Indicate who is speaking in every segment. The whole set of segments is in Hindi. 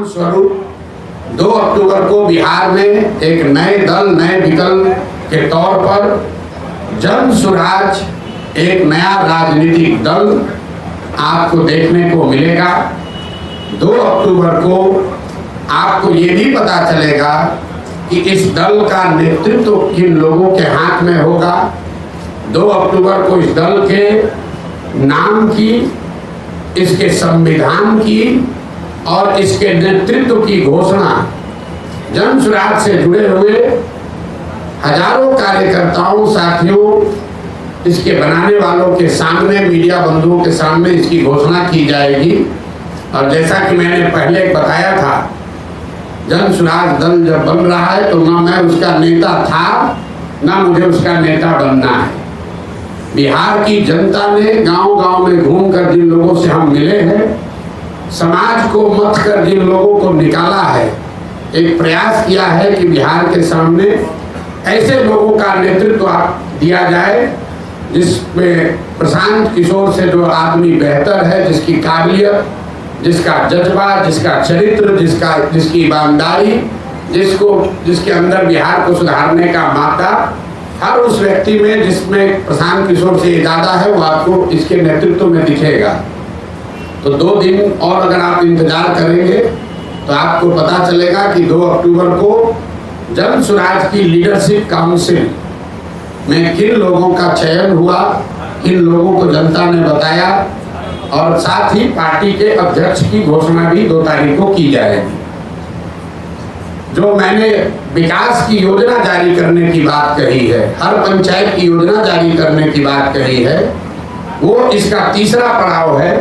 Speaker 1: स्वरूप 2 अक्टूबर को बिहार में एक नए दल, नए विकल्प के तौर पर जन स्वराज, एक नया राजनीतिक दल आपको देखने को मिलेगा। 2 अक्टूबर को आपको ये भी पता चलेगा कि इस दल का नेतृत्व किन लोगों के हाथ में होगा। 2 अक्टूबर को इस दल के नाम की, इसके संविधान की और इसके नेतृत्व की घोषणा जन स्वराज से जुड़े हुए हजारों कार्यकर्ताओं, साथियों, इसके बनाने वालों के सामने, मीडिया बंधुओं के सामने इसकी घोषणा की जाएगी। और जैसा कि मैंने पहले बताया था, जन स्वराज दल जब बन रहा है तो ना मैं उसका नेता था, ना मुझे उसका नेता बनना है। बिहार की जनता ने गांव-गांव में घूमकर जिन लोगों से हम मिले हैं, समाज को मत कर जिन लोगों को निकाला है, एक प्रयास किया है कि बिहार के सामने ऐसे लोगों का नेतृत्व दिया जाए जिसमें प्रशांत किशोर से जो आदमी बेहतर है, जिसकी काबिलियत, जिसका जज्बा, जिसका चरित्र, जिसकी ईमानदारी, जिसके अंदर बिहार को सुधारने का मादा, हर उस व्यक्ति में जिसमें प्रशांत किशोर से ज़्यादा है, वो आपको इसके नेतृत्व में दिखेगा। तो 2 दिन और अगर आप इंतजार करेंगे तो आपको पता चलेगा कि 2 अक्टूबर को जन स्वराज की लीडरशिप काउंसिल में किन लोगों का चयन हुआ, किन लोगों को जनता ने बताया, और साथ ही पार्टी के अध्यक्ष की घोषणा भी 2 तारीख को की जाएगी। जो मैंने विकास की योजना जारी करने की बात कही है, हर पंचायत की योजना जारी करने की बात कही है, वो इसका तीसरा पड़ाव है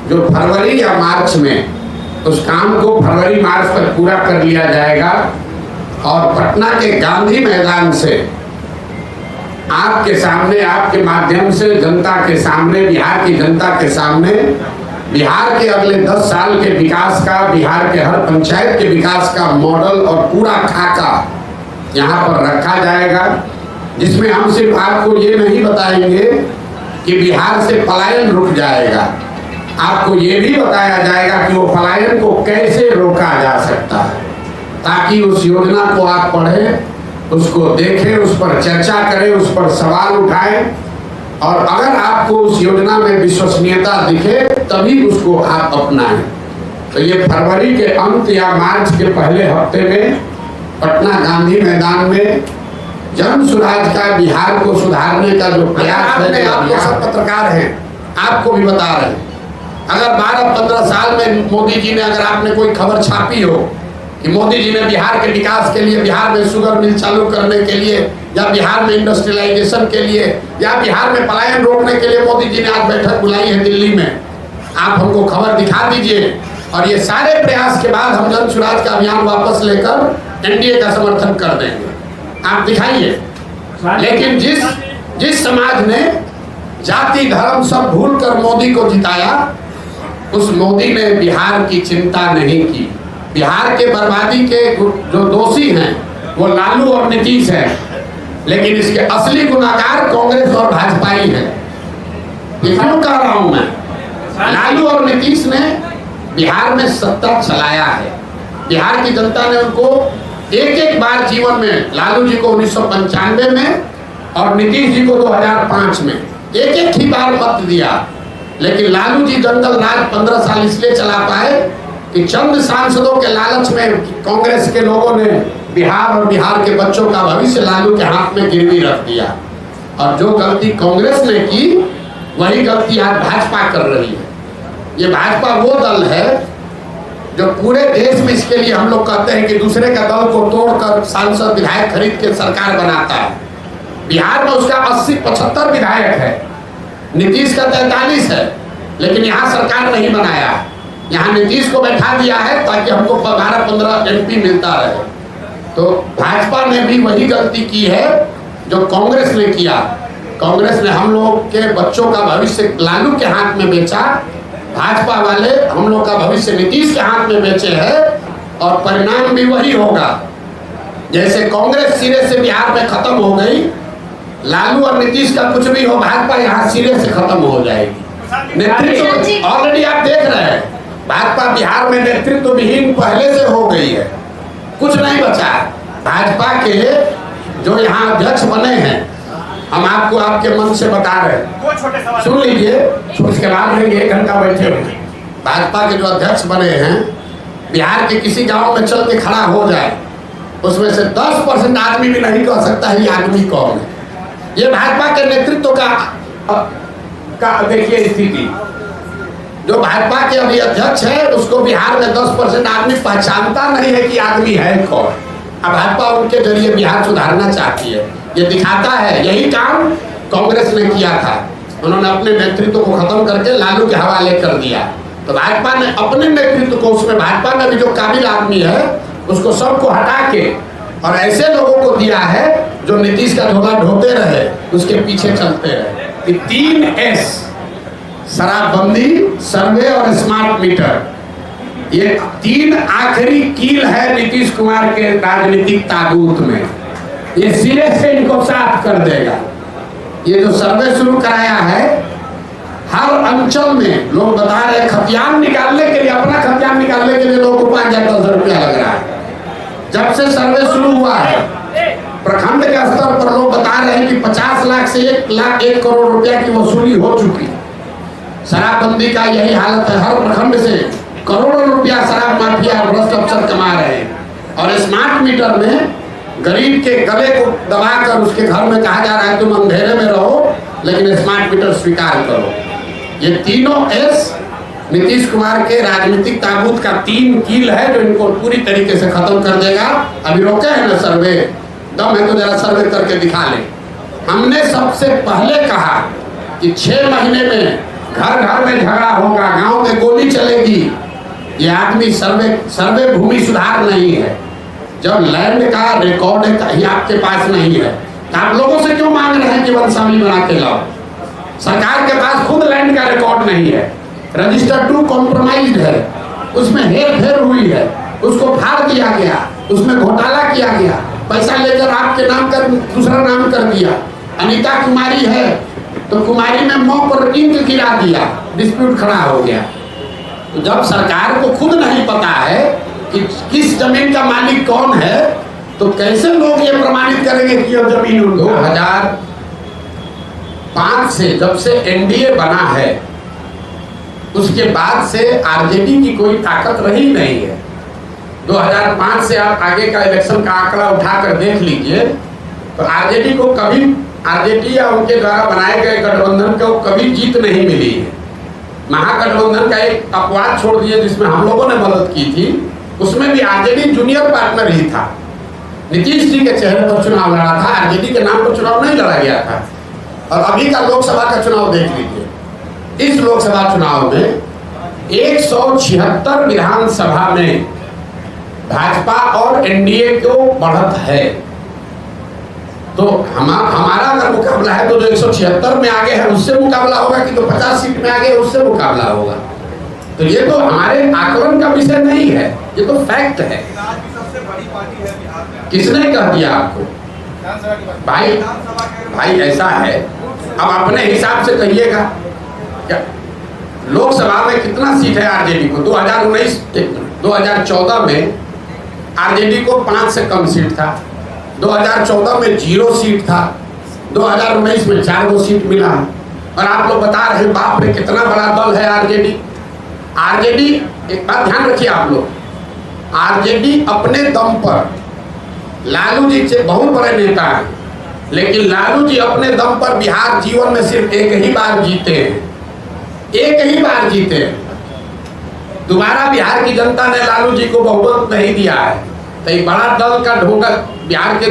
Speaker 1: जो फरवरी या मार्च में उस काम को फरवरी मार्च तक पूरा कर लिया जाएगा। और पटना के गांधी मैदान से आपके सामने, आपके माध्यम से जनता के सामने, बिहार की जनता के सामने बिहार के अगले 10 साल के विकास का, बिहार के हर पंचायत के विकास का मॉडल और पूरा खाका यहाँ पर रखा जाएगा, जिसमें हम सिर्फ आपको ये नहीं बताएंगे कि बिहार से पलायन रुक जाएगा, आपको ये भी बताया जाएगा कि वो पलायन को कैसे रोका जा सकता है, ताकि उस योजना को आप पढ़ें, उसको देखें, उस पर चर्चा करें, उस पर सवाल उठाएं, और अगर आपको उस योजना में विश्वसनीयता दिखे तभी उसको आप अपनाएं। तो ये फरवरी के अंत या मार्च के पहले हफ्ते में पटना गांधी मैदान में जन स्वराज का, बिहार को सुधारने का जो प्रयास है, आप सब पत्रकार हैं, आपको भी बता रहे हैं, अगर 12-15 साल में मोदी जी ने, अगर आपने कोई खबर छापी हो कि मोदी जी ने बिहार के विकास के लिए, बिहार में शुगर मिल चालू करने के लिए, या बिहार में इंडस्ट्रियलाइजेशन के लिए, या बिहार में पलायन रोकने के लिए मोदी जी ने आज बैठक बुलाई है दिल्ली में, आप हमको खबर दिखा दीजिए। और ये सारे प्रयास के बाद हम जन स्वराज का अभियान वापस लेकर एनडीए का समर्थन कर देंगे, आप दिखाइए। लेकिन जिस समाज ने जाति धर्म सब भूल कर मोदी को जिताया, उस मोदी ने बिहार की चिंता नहीं की। बिहार के बर्बादी के जो दोषी हैं वो लालू और नीतीश हैं, लेकिन इसके असली गुनाहगार कांग्रेस और भाजपा ही हैं। ये क्यों कह रहा हूं मैं? लालू और नीतीश ने बिहार में सत्ता चलाया है, बिहार की जनता ने उनको एक बार जीवन में, लालू जी को 1995 में और नीतीश जी को 2005 में एक ही बार मत दिया। लेकिन लालू जी जंगल राज 15 साल इसलिए चला पाए कि चंद सांसदों के लालच में कांग्रेस के लोगों ने बिहार और बिहार के बच्चों का भविष्य लालू के हाथ में गिरवी रख दिया। और जो गलती कांग्रेस ने की, वही गलती आज भाजपा कर रही है। ये भाजपा वो दल है जो पूरे देश में, इसके लिए हम लोग कहते हैं कि दूसरे का दल को तोड़कर सांसद विधायक खरीद के सरकार बनाता है। बिहार में उसका 80-75 विधायक है, नीतीश का 43 है, लेकिन यहाँ सरकार नहीं बनाया। यहाँ नीतीश को बैठा दिया है ताकि हमको 12-15 एमपी मिलता रहे। तो भाजपा ने भी वही गलती की है जो कांग्रेस ने किया। कांग्रेस ने हम लोग के बच्चों का भविष्य लालू के हाथ में बेचा, भाजपा वाले हम लोग का भविष्य नीतीश के हाथ में बेचे हैं, और परिणाम भी वही होगा। जैसे कांग्रेस सिरे से बिहार में खत्म हो गई, लालू और नीतीश का कुछ भी हो, भाजपा यहाँ सिरे से खत्म हो जाएगी। नेतृत्व ऑलरेडी आप देख रहे हैं भाजपा बिहार में नेतृत्व विहीन पहले से हो गई है, कुछ नहीं बचा है। भाजपा के जो यहाँ अध्यक्ष बने हैं, हम आपको आपके मन से बता रहे हैं, सुन लीजिए, उसके बाद लेंगे, 1 घंटा बैठे हुए। भाजपा के जो अध्यक्ष बने हैं, बिहार के किसी गांव में चल के खड़ा हो जाए, उसमें से 10% आदमी भी नहीं कह सकता है ये आदमी कौन है। ये भाजपा के नेतृत्व का देखिए स्थिति। जो भाजपा के अभी अध्यक्ष है, उसको बिहार में 10% आदमी पहचानता नहीं है कि आदमी है कौन। अब भाजपा उनके जरिए बिहार सुधारना चाहती है, ये दिखाता है। यही काम कांग्रेस ने किया था, उन्होंने अपने नेतृत्व को खत्म करके लालू के हवाले कर दिया। तो भाजपा ने अपने नेतृत्व को, उसमें भाजपा में भी जो काबिल आदमी है उसको सबको हटा के और ऐसे लोगों को दिया है जो नीतीश का धोखा ढोते रहे, उसके पीछे चलते रहे। 3 S, शराबबंदी, सर्वे और स्मार्ट मीटर, ये 3 आखिरी कील है नीतीश कुमार के राजनीतिक ताबूत में। ये सिरे से इनको साफ कर देगा। ये जो सर्वे शुरू कराया है, हर अंचल में लोग बता रहे हैं, खतियान निकालने के लिए, अपना खतियान निकालने के लिए लोगों को 5,000 रुपया लग रहा है। जब से सर्वे शुरू हुआ है, प्रखंड के स्तर पर लोग बता रहे हैं कि 50 लाख से 1 करोड़ रुपया की वसूली हो चुकी। शराबबंदी का यही हालत है, हर प्रखंड से करोड़ों रुपया शराब माफिया और भ्रष्ट अफसर कमा रहे हैं। और स्मार्ट मीटर में गरीब के गले को दबाकर उसके घर में कहा जा रहा है तुम अंधेरे में रहो, लेकिन स्मार्ट मीटर स्वीकार करो। ये तीनों S नीतीश कुमार के राजनीतिक ताबूत का 3 कील है जो इनको पूरी तरीके से खत्म कर देगा। अभी रोके हैं ना सर्वे, दम है तो जरा सर्वे करके दिखा ले। हमने सबसे पहले कहा कि 6 महीने में घर घर में झगड़ा होगा, गांव में गोली चलेगी। ये आदमी सर्वे भूमि सुधार नहीं है। जब लैंड का रिकॉर्ड ही आपके पास नहीं है तो आप लोगों से क्यों मांग रहे हैं कि वंशावली बना के लाओ? सरकार के पास खुद लैंड का रिकॉर्ड नहीं है, रजिस्टर 2 कॉम्प्रोमाइज्ड है, उसमें हेर फेर हुई है, उसको फाड़ दिया गया, उसमें घोटाला किया गया, पैसा लेकर आपके नाम कर दूसरा नाम कर दिया। अनीता कुमारी है तो कुमारी में मौ पर इंक गिरा दिया, डिस्प्यूट खड़ा हो गया। तो जब सरकार को खुद नहीं पता है कि किस जमीन का मालिक कौन है, तो कैसे लोग ये प्रमाणित करेंगे कि यह जमीन 2005 से जब से एनडीए बना है, उसके बाद से आरजेडी की कोई ताकत रही नहीं है। 2005 से आप आगे का इलेक्शन का आंकड़ा उठाकर देख लीजिए तो आरजेडी को कभी, आरजेडी या उनके द्वारा बनाए गए गठबंधन को कभी जीत नहीं मिली है। महागठबंधन का एक अपवाद छोड़ दिए जिसमें हम लोगों ने मदद की थी, उसमें भी आरजेडी जूनियर पार्टनर ही था। नीतीश जी के चेहरे पर चुनाव लड़ा था, आरजेडी के नाम पर चुनाव नहीं लड़ा गया था। और अभी का लोकसभा का चुनाव देख लीजिए, इस लोकसभा चुनाव में 176 विधानसभा में भाजपा और एनडीए को बढ़त है। तो हमारा अगर मुकाबला है तो जो 176 में आगे है उससे मुकाबला होगा कि जो 50 सीट में आगे है उससे मुकाबला होगा। तो ये तो हमारे आकलन का विषय नहीं है, ये तो फैक्ट है। किसने कह दिया आपको? भाई ऐसा है, अब अपने हिसाब से कहिएगा क्या लोकसभा में कितना सीट है आरजेडी को? 2014 में आरजेडी को 5 से कम सीट था, 2014 में 0 सीट था, 2019 में 4 सीट मिला। और आप लोग बता रहे हैं बाप रे कितना बड़ा दल है आरजेडी। आरजेडी, एक बात ध्यान रखिए आप लोग, आरजेडी अपने दम पर, लालू जी से बहुत बड़े नेता हैं, लेकिन लालू जी अपने दम पर बिहार जीवन में सिर्फ एक ही बार जीते हैं, एक ही बार जीते हैं। दोबारा बिहार की जनता ने लालू जी को बहुमत नहीं दिया है। तो एक बड़ा दल का ढोंगा बिहार के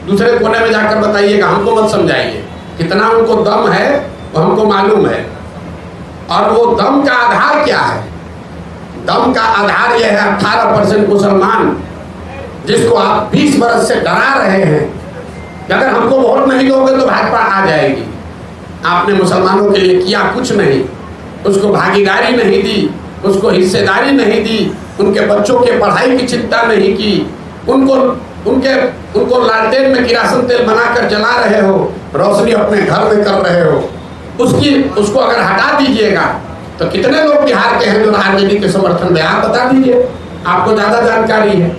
Speaker 1: दूसरे कोने में जाकर बताइएगा, हमको मत समझाइए। कितना उनको दम है वो हमको मालूम है। और वो दम का आधार क्या है? दम का आधार यह है 18% मुसलमान, जिसको आप 20 बरस से डरा रहे हैं कि अगर हमको वोट नहीं दोगे तो भाजपा आ जाएगी। आपने मुसलमानों के लिए किया कुछ नहीं, उसको भागीदारी नहीं दी, उसको हिस्सेदारी नहीं दी, उनके बच्चों के पढ़ाई की चिंता नहीं की, उनको लालटेन में किरासन तेल बनाकर जला रहे हो, रोशनी अपने घर में कर रहे हो। उसको अगर हटा दीजिएगा तो कितने लोग बिहार के हैं जो राजनीति के समर्थन में, आप बता दीजिए, आपको ज्यादा जानकारी है।